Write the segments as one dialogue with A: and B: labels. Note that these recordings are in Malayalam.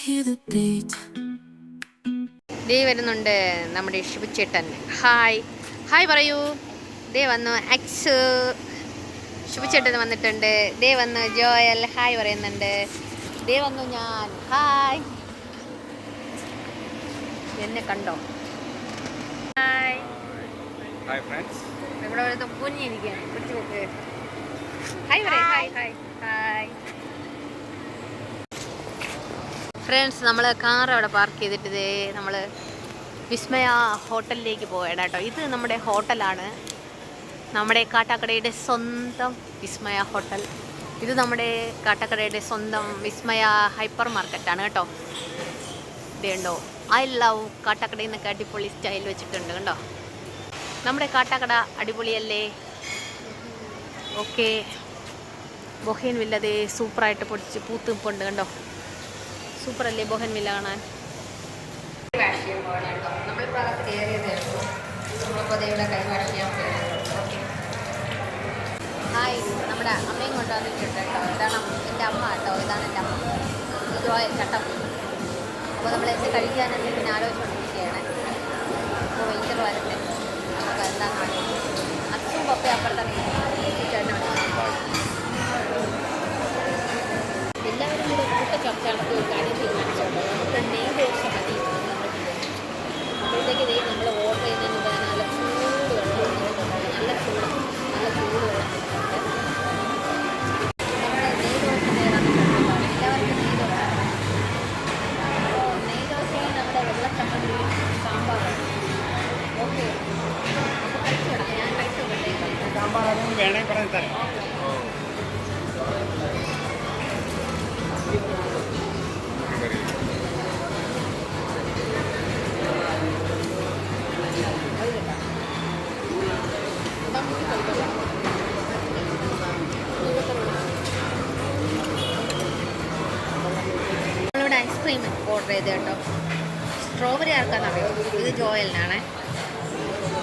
A: hear the beat.
B: ദേ വരുന്നുണ്ട് നമ്മുടെ ശുഭചേട്ടൻ. ഹായ് ഹായ് പറയൂ. ദേ വന്നു എക്സ് ശുഭചേട്ടൻ വന്നിട്ടുണ്ട്. ദേ വന്നു ജോയൽ ഹായ് പറയുന്നുണ്ട്. ദേ വന്നു ഞാൻ ഹായ്. എന്നെ കണ്ടോ? Hi
C: hi friends.
B: ഇവിടെ ഒരു കുഞ്ഞിരിക്കുകയാണ്. പിടിച്ചു നോക്ക്. ഹായ് പറയൂ. Hi hi hi friends. നമ്മൾ കാർ അവിടെ പാർക്ക് ചെയ്തിട്ട് നമ്മൾ വിസ്മയ ഹോട്ടലിലേക്ക് പോയടാ കേട്ടോ. ഇത് നമ്മുടെ ഹോട്ടലാണ്, നമ്മുടെ കാട്ടാക്കടയുടെ സ്വന്തം വിസ്മയ ഹോട്ടൽ. ഇത് നമ്മുടെ കാട്ടാക്കടയുടെ സ്വന്തം വിസ്മയ ഹൈപ്പർ മാർക്കറ്റാണ് കേട്ടോ. ഇതുണ്ടോ, ഐ ലവ് കാട്ടാക്കടയിൽ നിന്നൊക്കെ അടിപൊളി സ്റ്റൈൽ വെച്ചിട്ടുണ്ട് കണ്ടോ. നമ്മുടെ കാട്ടാക്കട അടിപൊളിയല്ലേ? ഓക്കെ. ബൊഹേൻ വില്ലതേ സൂപ്പറായിട്ട് പൊടിച്ച് പൂത്തുണ്ട് കണ്ടോ. സൂപ്പറല്ലേ ബൊഹൻ വില്ല കാണാൻ. വാഷ് ചെയ്യാൻ പോകണം കേട്ടോ. നമ്മളിപ്പോൾ അകത്ത് കയറിയതേ ഉള്ളൂ. നമ്മളിപ്പോൾ ഇവിടെ കൈ വാഷ് ചെയ്യാൻ പോകുന്നത്. ഓക്കെ. ഹായ്, നമ്മുടെ അമ്മയും കൊണ്ടുവന്നിട്ടുണ്ട് കേട്ടോ. ഇതാണ് എൻ്റെ അമ്മ കേട്ടോ. ഇതാണ് എൻ്റെ അമ്മ. ഇതുപോലെ ചട്ടം. അപ്പോൾ നമ്മൾ എന്ത് കഴിക്കാനെന്ന് പിന്നെ ആലോചിച്ചുകൊണ്ടിരിക്കുകയാണ്. അപ്പോൾ വെയിറ്റർ വരട്ടെ, നമുക്ക് എന്താ കാണിക്കും. അച്ഛനും പപ്പയും അപ്പുറത്തെ ചേട്ടനാണ്. എല്ലാവരും കൂടെ കൂട്ട ചർച്ച നടത്തി ഒരു കാര്യം തീരുമാനിച്ചോളൂ. നമുക്ക് നെയ് ദോശ മതി നമ്മുടെ തീരുമാനിച്ചു. അപ്പോഴത്തേക്ക് ഇതേ നമ്മൾ ഓർഡർ ചെയ്യുന്നതിന് മുമ്പ് നല്ല ചൂട് വെള്ളം, നല്ല ചൂട് വെള്ളം. നമ്മുടെ നെയ് ദോശ ഏതാണെന്ന് കണ്ടതാണ്. എല്ലാവർക്കും നെയ് ദോശ. അപ്പോൾ നെയ് ദോശയിൽ നമ്മുടെ വെള്ളച്ചമ്മന്തി സാമ്പാറാണ്. ഓക്കെ, അപ്പോൾ കഴിച്ചു വിടാം. ഞാൻ കഴിച്ചു വിട്ടേക്കാം.
C: സാമ്പാറും വേണേ പറഞ്ഞു തരാം.
B: നമ്മളിവിടെ ഐസ്ക്രീം ഓർഡർ ചെയ്ത് കേട്ടോ. സ്ട്രോബെറി ആർക്കാന്നറിയോ? ഇത് ജോയലിനാണ്.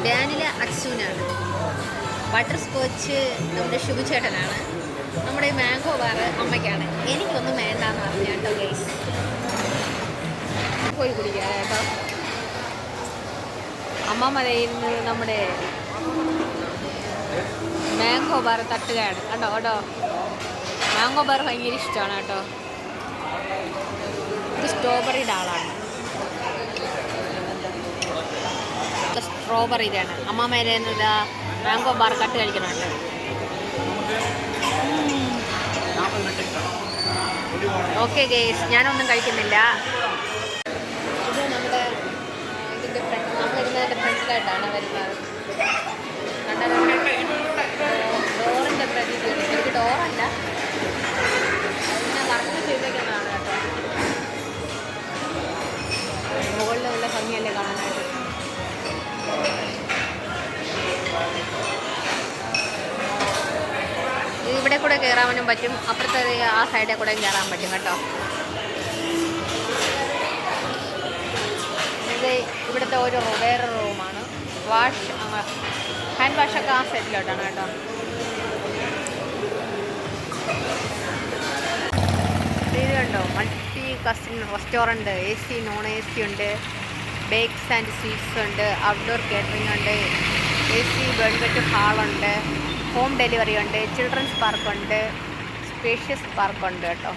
B: വാനില അക്സൂനാണ്. ബട്ടർ സ്കോച്ച് നമ്മുടെ ശുഭചേട്ടനാണ്. നമ്മുടെ മാംഗോ ബാർ അമ്മയ്ക്കാണ്. എനിക്കൊന്നും വേണ്ടാന്ന് പറഞ്ഞു കേട്ടോ ഗൈസ്. പോയി കുടിക്കാം കേട്ടോ. അമ്മമ്മ നിന്ന് നമ്മുടെ മാംഗോ ബാർ തട്ടുകയാണ് കേട്ടോ. കേട്ടോ, മാംഗോ ബാർ ഭയങ്കര ഇഷ്ടമാണ് കേട്ടോ. ഇത് സ്ട്രോബെറിയുടെ ആളാണ്. സ്ട്രോബെറിയിലാണ് അമ്മമ്മേരെ ഇതാ മാംഗോ ബാർ കട്ട് കഴിക്കണുണ്ട്. ഓക്കെ ഗേസ്, ഞാനൊന്നും കഴിക്കുന്നില്ല. ഇത് നമ്മുടെ ഇതിൻ്റെ ഫ്രണ്ട്, നമ്മളിരുന്നതിൻ്റെ ഫ്രണ്ടിലായിട്ടാണ് വരുന്നത്. കണ്ടല്ലോ, ഡോറിൻ്റെ പ്രതീതി. എനിക്ക് ഡോറല്ല, അതിനെ വർക്ക് ചെയ്തേക്കുന്നതാണ് കേട്ടോ. മുകളിൽ നല്ല ഭംഗിയല്ലേ കാണാനായിട്ട്. ഇവിടെ കൂടെ കയറാനും പറ്റും, അപ്പുറത്തെ ആ സൈഡിൽ കൂടെ കയറാൻ പറ്റും കേട്ടോ. ഇത് ഇവിടുത്തെ ഒരു വേറെ റൂമാണ്. ഹാൻഡ് വാഷൊക്കെ ആ സൈഡിലോട്ടാണ് കേട്ടോ. ഇത് കണ്ടോ, multi cousin restaurant. AC non AC ഉണ്ട്, ബേക്സ് ആൻഡ് സ്വീറ്റ്സ് ഉണ്ട്, ഔട്ട്ഡോർ കാറ്ററിംഗ് ഉണ്ട്, AC വെൽവെറ്റ് ഹാളുണ്ട്, ഹോം ഡെലിവറി ഉണ്ട്, ചിൽഡ്രൻസ് പാർക്കുണ്ട്, സ്പേഷ്യസ് പാർക്കുണ്ട് കേട്ടോ.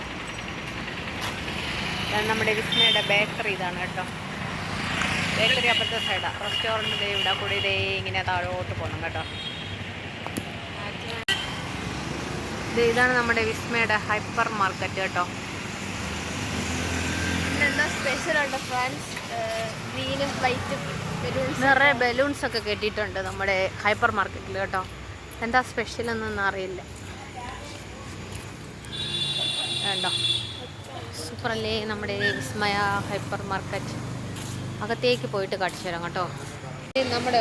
B: നമ്മുടെ വിസ്മയുടെ ബേക്കറി ഇതാണ് കേട്ടോ. ബേക്കറി അപ്പുറത്തെ സൈഡാണ്. റെസ്റ്റോറൻറ്റ് ഇവിടെ കൂടി ഇതേ ഇങ്ങനെ താഴോട്ട് പോകണം കേട്ടോ. ഇതാണ് നമ്മുടെ വിസ്മയുടെ ഹൈപ്പർ മാർക്കറ്റ് കേട്ടോ.
D: എന്താ സ്പെഷ്യലുണ്ട് ഫ്രണ്ട്സ്? ഗ്രീനും വൈറ്റും
B: നിറയെ ബലൂൺസ് ഒക്കെ കെട്ടിയിട്ടുണ്ട് നമ്മുടെ ഹൈപ്പർ മാർക്കറ്റിൽ കേട്ടോ. എന്താ സ്പെഷ്യൽ എന്നൊന്നും അറിയില്ല കേട്ടോ. സൂപ്പറല്ലേ നമ്മുടെ വിസ്മയ ഹൈപ്പർ മാർക്കറ്റ്. അകത്തേക്ക് പോയിട്ട് കാണിച്ചു തരാം കേട്ടോ. നമ്മുടെ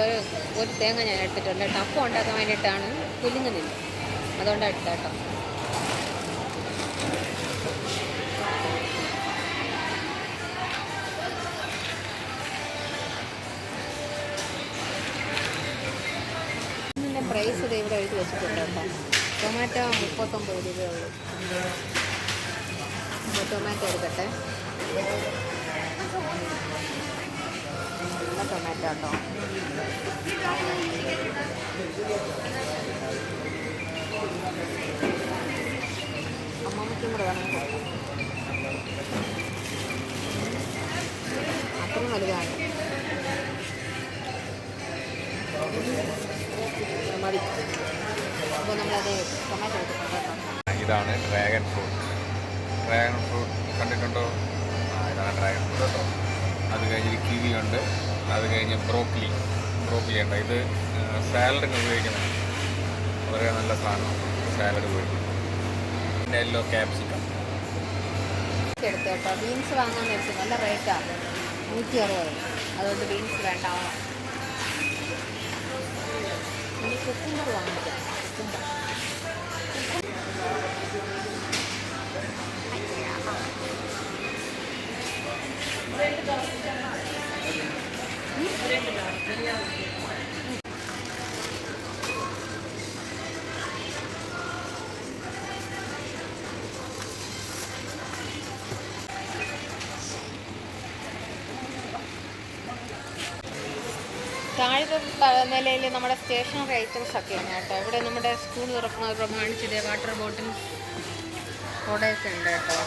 B: ഒരു തേങ്ങ ഞാൻ എടുത്തിട്ടുണ്ട് കേട്ടോ. അപ്പം ഉണ്ടാക്കാൻ വേണ്ടിയിട്ടാണ്, കുലുങ്ങുന്നില്ല, അതുകൊണ്ടാണ് എടുത്തത് കേട്ടോ. ഇതിൻ്റെ പ്രൈസ് ഇത് ഇവിടെ എഴുതി വെച്ചിട്ടുണ്ട് കേട്ടോ. ടൊമാറ്റോ 39 രൂപയേ ഉള്ളൂ. അപ്പോൾ ടൊമാറ്റോ എടുക്കട്ടെ. ടൊമാറ്റോ കേട്ടോ. അമ്മമ്മയ്ക്കും കൂടെ വേണം കൊടുക്കാം. അത്രയും വലുതാണ്. മതി. അപ്പോൾ നമ്മളത് ടൊമാറ്റോ എടുത്തിട്ടുണ്ട് കേട്ടോ.
C: ഇതാണ് ഡ്രാഗൺ ഫ്രൂട്ട്. ഡ്രാഗൺ ഫ്രൂട്ട് കണ്ടിട്ടുണ്ടോ? ഇതാണ് ഡ്രാഗൺ ഫ്രൂട്ട് കേട്ടോ. അത് കഴിഞ്ഞ് കിവി ഉണ്ട്. അത് കഴിഞ്ഞ് ബ്രോക്കലി ഉണ്ട്. ഇത് സാലഡിന് ഉപയോഗിക്കുന്നത് വളരെ നല്ല സാധനമാണ്. സാലഡ് ഉപയോഗിക്കും. പിന്നെ യെല്ലോ ക്യാപ്സിക്കം
B: എടുത്ത് കേട്ടോ. ബീൻസ് വാങ്ങാമെന്ന് വെച്ചു. നല്ല റേറ്റാണ്, 160. അതുകൊണ്ട് ബീൻസ് വേണ്ട. ഇനി കുക്കുംബർ വാങ്ങിക്കാം. കുക്കുംബർ താഴത്തെ നിലയിൽ നമ്മുടെ സ്റ്റേഷനറി ഐറ്റംസ് ഒക്കെയാണ് കേട്ടോ. ഇവിടെ നമ്മുടെ സ്കൂൾ തുറക്കുന്നത് പ്രമാണിച്ചത് വാട്ടർ ബോട്ടിൽ കുടയൊക്കെ ഉണ്ട് കേട്ടോ.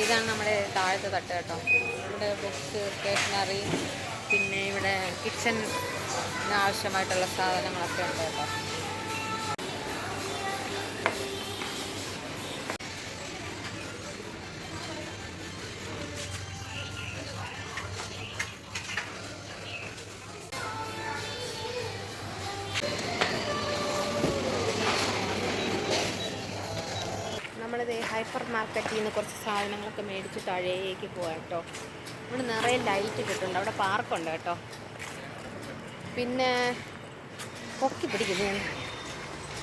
B: ഇതാണ് നമ്മുടെ താഴത്തെ തട്ട് കേട്ടോ. ഇവിടെ ബുക്സ്, സ്റ്റേഷനറി, പിന്നെ ഇവിടെ കിച്ചൺ ആവശ്യമായിട്ടുള്ള സാധനങ്ങളൊക്കെ ഉണ്ട് കേട്ടോ. നമ്മളിത് ഹൈപ്പർ മാർക്കറ്റിൽ നിന്ന് കുറച്ച് സാധനങ്ങളൊക്കെ മേടിച്ച് താഴേക്ക് പോകാം കേട്ടോ. ഇവിടെ നിറയെ ലൈറ്റ് കിട്ടുന്നുണ്ട്. അവിടെ പാർക്കുണ്ട് കേട്ടോ. പിന്നെ പൊക്കി പിടിക്കുന്നു.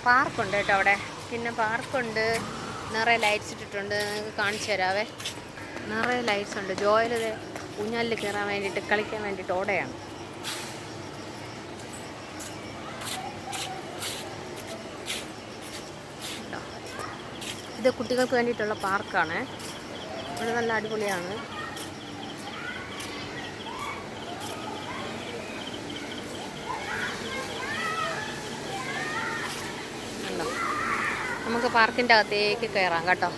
B: പാർക്കുണ്ട് കേട്ടോ അവിടെ. പിന്നെ പാർക്കുണ്ട്, നിറയെ ലൈറ്റ്സ് ഇട്ടിട്ടുണ്ട്. നിങ്ങൾക്ക് കാണിച്ചു തരാവേ. നിറയെ ലൈറ്റ്സ് ഉണ്ട്. ജോയിൽ ഊഞ്ഞാലിൽ കയറാൻ വേണ്ടിയിട്ട്, കളിക്കാൻ വേണ്ടിയിട്ട് ഓടയാണ്. ഇത് കുട്ടികൾക്ക് വേണ്ടിയിട്ടുള്ള പാർക്കാണ്. ഇവിടെ നല്ല അടിപൊളിയാണ്. കണ്ടോ? നമുക്ക് പാർക്കിൻ്റെ അകത്തേക്ക് കയറാം കേട്ടോ.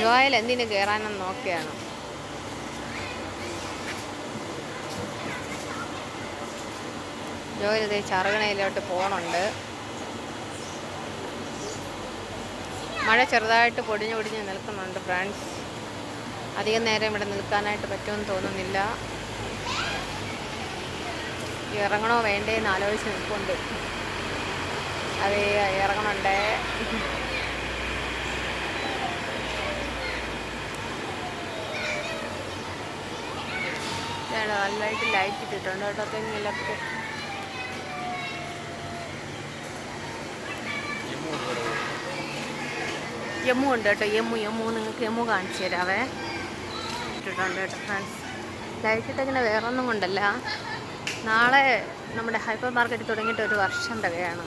B: ജോയൽ എന്തിനു കയറാനെന്ന് നോക്കിയാണ്. ജോയൽ ഇതേ ചറുകണയിലോട്ട് പോകണുണ്ട്. മഴ ചെറുതായിട്ട് പൊടിഞ്ഞു നിൽക്കുന്നുണ്ട് ഫ്രണ്ട്സ്. അധികം നേരം ഇവിടെ നിൽക്കാനായിട്ട് പറ്റുമെന്ന് തോന്നുന്നില്ല. ഇറങ്ങണോ വേണ്ടേന്ന് ആലോചിച്ച് നിൽക്കുന്നുണ്ട്. അതേ ഇറങ്ങണുണ്ടേ. നല്ലതായിട്ട് ലൈറ്റ് ഇട്ടിട്ടുണ്ട് കേട്ടോ. തെങ്ങിലൊക്കെ യമു ഉണ്ട് കേട്ടോ. യമു നിങ്ങൾക്ക് യമു കാണിച്ചു തരാവേ. ഇട്ടിട്ടുണ്ട് കേട്ടോ ഫ്രണ്ട്സ്. ലൈറ്റ് ഇട്ടിങ്ങനെ വേറെ ഒന്നും കൊണ്ടല്ല. നാളെ നമ്മുടെ ഹൈപ്പർ മാർക്കറ്റ് തുടങ്ങിയിട്ട് 1 വർഷം തികയാണ്.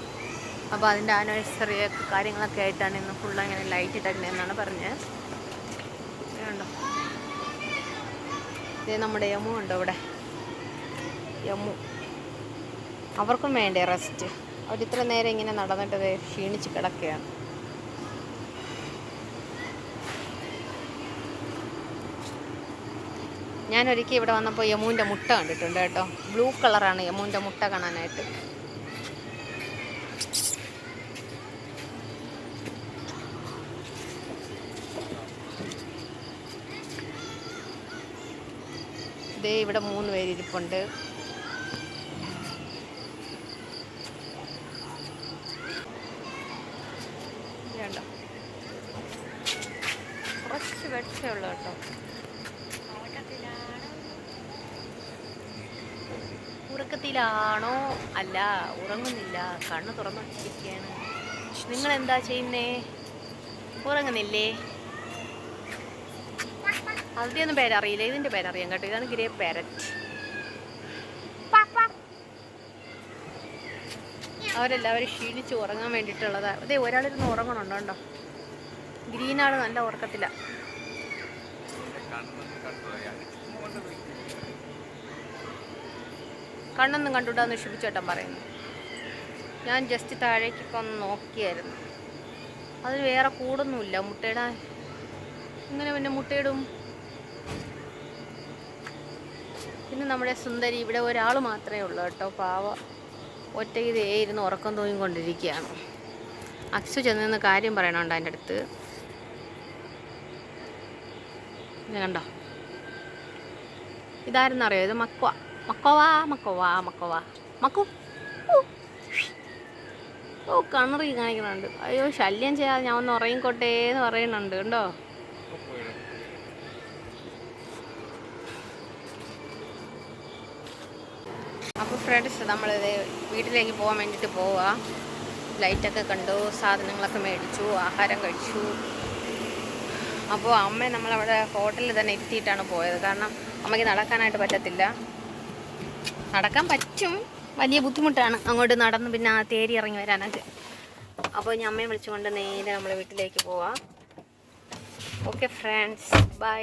B: അപ്പോൾ അതിൻ്റെ ആനിവേഴ്സറി കാര്യങ്ങളൊക്കെ ആയിട്ടാണ് ഇന്ന് ഫുള്ള് ഇങ്ങനെ ലൈറ്റ് ഇട്ടേക്കണെന്നാണ് പറഞ്ഞത്. കണ്ടോ? ഇത് നമ്മുടെ യമു ഉണ്ട് ഇവിടെ. യമു അവർക്കും വേണ്ടേ റെസ്റ്റ്. അവരിത്ര നേരം ഇങ്ങനെ നടന്നിട്ട് ക്ഷീണിച്ച് കിടക്കുകയാണ്. ഞാനൊരിക്കൽ ഇവിടെ വന്നപ്പോൾ യമുവിൻ്റെ മുട്ട കണ്ടിട്ടുണ്ട് കേട്ടോ. ബ്ലൂ കളറാണ് യമുവിൻ്റെ മുട്ട കാണാനായിട്ട്. ദേ ഇവിടെ 3 പേര് ഇരിപ്പുണ്ട്. കണ്ടോ? കുറച്ച് വെട്ടമുള്ളൂ കേട്ടോ. ഉറക്കത്തിലാണോ? അല്ല, ഉറങ്ങുന്നില്ല. കണ്ണ് തുറന്നിരിക്കുകയാണ്. നിങ്ങളെന്താ ചെയ്യുന്നേ? ഉറങ്ങുന്നില്ലേ? അതിൻ്റെ ഒന്നും പേരറിയില്ല, ഇതിൻ്റെ പേരറിയാം കേട്ടോ. ഇതാണ് ഗ്രേ പാരറ്റ്. അവരെല്ലാവരും ക്ഷീണിച്ച് ഉറങ്ങാൻ വേണ്ടിയിട്ടുള്ളതാണ്. അതെ, ഒരാളിരുന്ന് ഉറങ്ങണുണ്ടോ കണ്ടോ. ഗ്രീനാണ്, നല്ല ഉറക്കത്തില്ല. കണ്ണൊന്നും കണ്ടുവിടാന്ന് ഷിബുച്ചേട്ടൻ പറയുന്നു. ഞാൻ ജസ്റ്റ് താഴേക്കൊക്കെ ഒന്ന് നോക്കിയായിരുന്നു. അത് വേറെ കൂടൊന്നുമില്ല മുട്ടയിടാൻ. ഇങ്ങനെ പിന്നെ മുട്ടയിടും. പിന്നെ നമ്മുടെ സുന്ദരി ഇവിടെ ഒരാൾ മാത്രമേ ഉള്ളൂ കേട്ടോ, പാവ. ഒറ്റയ്ക്ക് ഇതേ ഇരുന്ന് ഉറക്കം തൂങ്ങിക്കൊണ്ടിരിക്കുകയാണ്. അക്സു ചെന്ന് കാര്യം പറയണുണ്ട് അതിൻ്റെ അടുത്ത്. കണ്ടോ, ഇതാരെന്നറിയോ? ഇത് മക്കോവാ. മക്കു ഓ കണറി കാണിക്കുന്നുണ്ട്. അയ്യോ ശല്യം ചെയ്യാതെ ഞാൻ ഒന്ന് ഉറങ്ങിക്കോട്ടെ എന്ന് പറയുന്നുണ്ട് കണ്ടോ. അപ്പോൾ ഫ്രണ്ട്സ്, നമ്മളിത് വീട്ടിലേക്ക് പോകാൻ വേണ്ടിയിട്ട് പോവുക. ലൈറ്റൊക്കെ കണ്ടു, സാധനങ്ങളൊക്കെ മേടിച്ചു, ആഹാരം കഴിച്ചു. അപ്പോൾ അമ്മയെ നമ്മളവിടെ ഹോട്ടലിൽ തന്നെ ഇരുത്തിയിട്ടാണ് പോയത്. കാരണം അമ്മയ്ക്ക് നടക്കാനായിട്ട് പറ്റത്തില്ല. നടക്കാൻ പറ്റും, വലിയ ബുദ്ധിമുട്ടാണ് അങ്ങോട്ട് നടന്ന് പിന്നെ ആ തേരി ഇറങ്ങി വരാനൊക്കെ. അപ്പോൾ ഞാൻ അമ്മയെ വിളിച്ചുകൊണ്ട് നേരെ നമ്മൾ വീട്ടിലേക്ക് പോവാം. Okay friends, by.